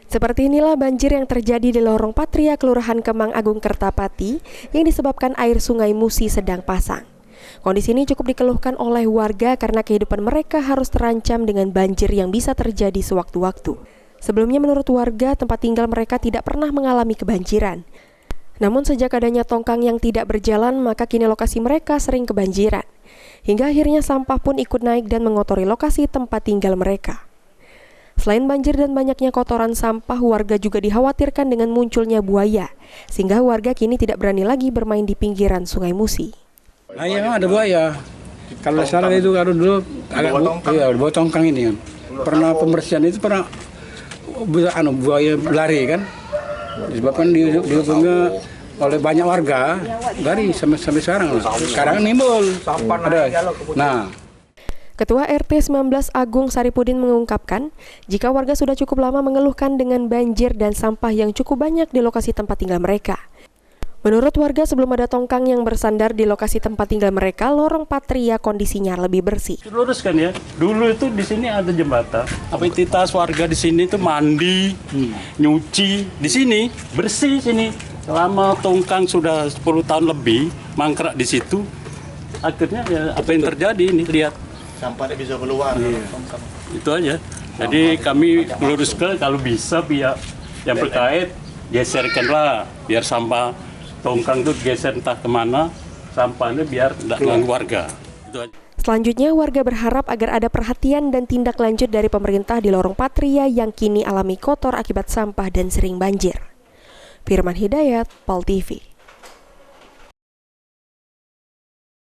Seperti inilah banjir yang terjadi di Lorong Patria, Kelurahan Kemang Agung, Kertapati, yang disebabkan air Sungai Musi sedang pasang. Kondisi ini cukup dikeluhkan oleh warga karena kehidupan mereka harus terancam dengan banjir yang bisa terjadi sewaktu-waktu. Sebelumnya menurut warga, tempat tinggal mereka tidak pernah mengalami kebanjiran. Namun sejak adanya tongkang yang tidak berjalan, maka kini lokasi mereka sering kebanjiran. Hingga akhirnya sampah pun ikut naik dan mengotori lokasi tempat tinggal mereka. Selain banjir dan banyaknya kotoran sampah, warga juga dikhawatirkan dengan munculnya buaya, sehingga warga kini tidak berani lagi bermain di pinggiran Sungai Musi. Nah, iya memang ada buaya. Kalau salah itu kalau dulu agak buat tongkang ini kan. Pernah pembersihan itu pernah buaya lari kan. Disebabkan dihubungi oleh banyak warga dari sampai sekarang. Sekarang nimbul. Ada. Nah, Ketua RT 19 Agung Saripudin mengungkapkan, jika warga sudah cukup lama mengeluhkan dengan banjir dan sampah yang cukup banyak di lokasi tempat tinggal mereka. Menurut warga, sebelum ada tongkang yang bersandar di lokasi tempat tinggal mereka, Lorong Patria kondisinya lebih bersih. Luruskan ya, dulu itu di sini ada jembatan. Aktivitas warga di sini itu mandi, nyuci, di sini bersih sini. Selama tongkang sudah 10 tahun lebih mangkrak di situ, akhirnya ya apa yang terjadi ini lihat. Sampahnya bisa keluar. Iya. Itu aja. Jadi kami meluruskan kalau bisa pihak yang berkait geserkanlah biar sampah tongkang itu geser entah kemana, sampahnya biar tidak mengganggu warga. Itu aja. Selanjutnya, warga berharap agar ada perhatian dan tindak lanjut dari pemerintah di Lorong Patria yang kini alami kotor akibat sampah dan sering banjir. Firman Hidayat, Pol TV.